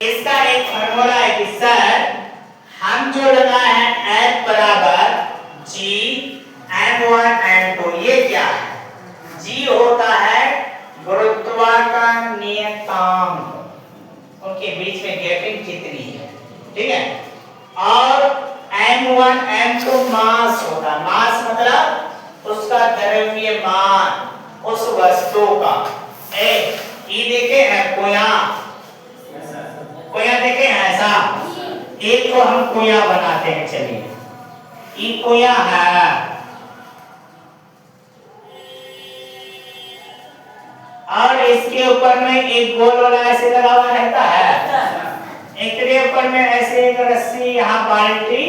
इसका एक फार्मूला है कि सर हम जो लगाए हैं F बराबर G m1 m2, ये क्या है? G होता है गुरुत्वाकर्षण नियतांक, उनके बीच में गैपिंग कितनी है, ठीक है। और m1 m2 मास होता है, मास मतलब उसका द्रव्यमान उस वस्तु का। ये देखे है कोया देखे ऐसा, एक को हम कोया बनाते हैं, चलिए ये कोया है। और इसके ऊपर में एक गोल वाला ऐसे लगा हुआ रहता है, एक के ऊपर में ऐसे एक रस्सी, यहाँ बाल्टी,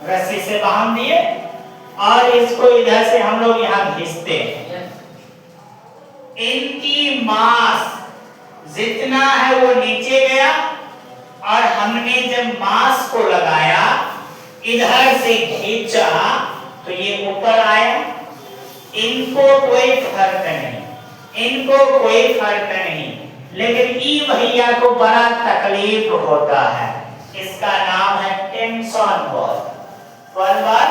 रस्सी से बांध दिए और इसको इधर से हम लोग यहाँ खींचते हैं। इनकी मास जितना है वो नीचे गया और हमने जब मास को लगाया इधर से खींचा तो ये ऊपर आया। इनको कोई फर्क नहीं, इनको कोई फर्क नहीं, लेकिन ई भैया को बड़ा तकलीफ होता है। इसका नाम है टेंशन बल। कौन बल?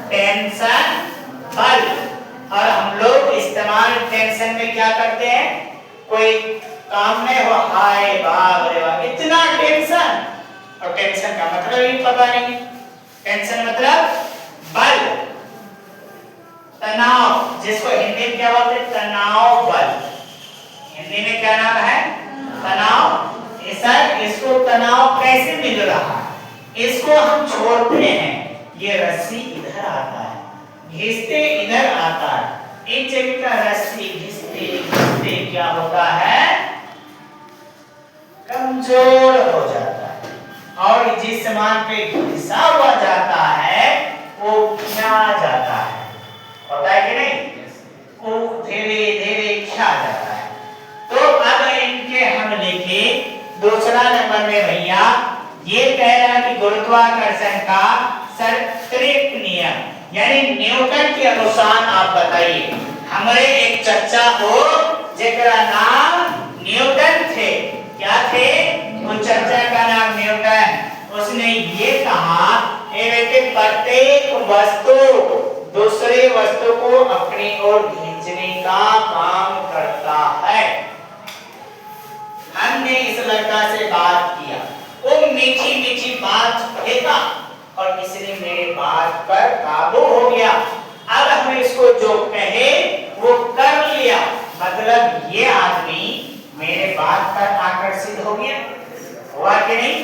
टेंशन बल। और हम लोग इस्तेमाल टेंशन में क्या करते हैं, कोई काम नहीं हो, हाय बाप रे बाप इतना टेंशन, और टेंशन का मतलब ही पता नहीं। टेंशन मतलब बल, तनाव, जिसको हिंदी में क्या बोलते हैं, तनाव बल। हिंदी में क्या नाम है, तनाव। सर इसको तनाव कैसे मिल रहा है, इसको हम छोड़ते हैं, ये रस्सी इधर आता है, घिसते इधर आता है, एक जगह का रस्सी घिसते घिसते क्या होता है, कमजोर हो जाता है। और जिस सामान पे घिसा हुआ जाता है वो खिया जाता है, होता है कि नहीं, वो धीरे धीरे खिया जाता है। तो अब इनके हम लिखे दूसरा नंबर में भैया, ये कह रहा है कि गुरुत्वाकर्षण का सर्वत्रिक नियम, यानी न्यूटन के अनुसार आप बताइए। हमारे एक चर्चा हो जेकरा नाम न्यूटन थे, क्या थे, उन चर्चा का नाम न्यूटन। उसने ये कहा कि प्रत्येक वस्तु दूसरे वस्तु को अपनी ओर खींचने का काम करता है। हमने इस लड़का से बात किया, वो मीठी मीठी बात कहेगा और इसने मेरे बात पर काबू हो गया। अब हम इसको जो कहे वो कर लिया, मतलब ये आदमी मेरे बात पर आकर्षित हो गया, हुआ कि नहीं।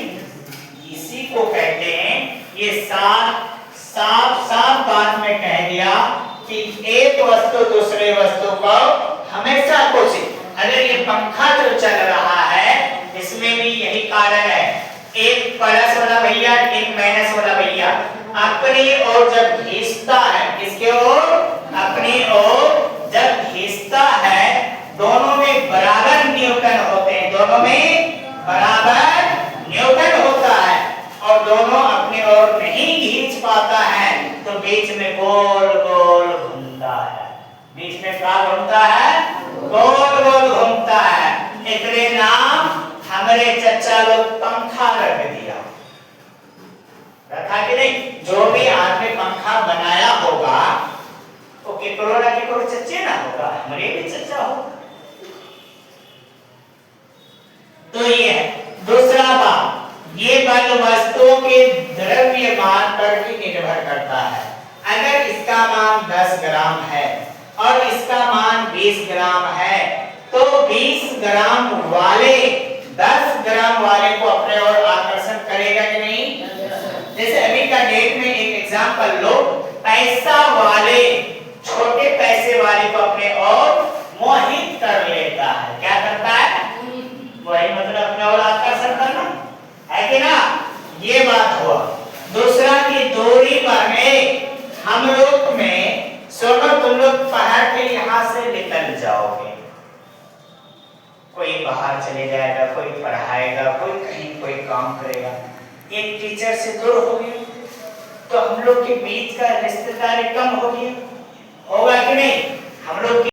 इसी को कहते हैं, ये साफ साफ बात में कह दिया कि एक वस्तु दूसरे वस्तु को हमेशा कोशिश। अगर ये पंखा जो चल रहा है इसमें भी यही कारण है, एक प्लस वाला भैया एक माइनस वाला भैया अपनी ओर जब खींचता है, किसके ओर, अपनी ओर जब खींचता है, दोनों में बराबर न्यूटन होते हैं, दोनों में बराबर न्यूटन होता है। और दोनों अपनी ओर नहीं खींच पाता है तो बीच में गोल गोल घूमता है, बीच में क्या घूमता है, गोल गोल घूमता है। इसलिए नाम हमारे चचा लोग पंखा रख दिया, रखा कि नहीं। जो भी आदमी पंखा बनाया होगा वो केकरो ना केकरो चच्चे ना होगा, हमारे भी चचा हो। तो ये है दूसरा बात, ये बल वस्तुओं के द्रव्यमान पर भी निर्भर करता है। अगर इसका मान 10 ग्राम है और इसका मान 20 ग्राम है तो 20 ग्राम वाले 10 ग्राम वाले को अपने ओर आकर्षण करेगा कि नहीं। जैसे अभी का डेट में एक एग्जांपल लो, पैसा वाले छोटे पैसे वाले को अपने ओर मोहित कर लेता है, क्या करता है, वही मतलब अपने ओर आकर्षण करना है कि ना। ये बात हुआ। दूसरा की दूरी बढ़े, हम लोग में सुनो, तुम लोग पढ़ के यहाँ से निकल जाओगे, कोई बाहर चले जाएगा, कोई पढ़ाएगा, कोई कहीं कोई काम करेगा, एक टीचर से दूर हो गए, तो हम लोग के बीच का रिश्तेदारी कम हो गया।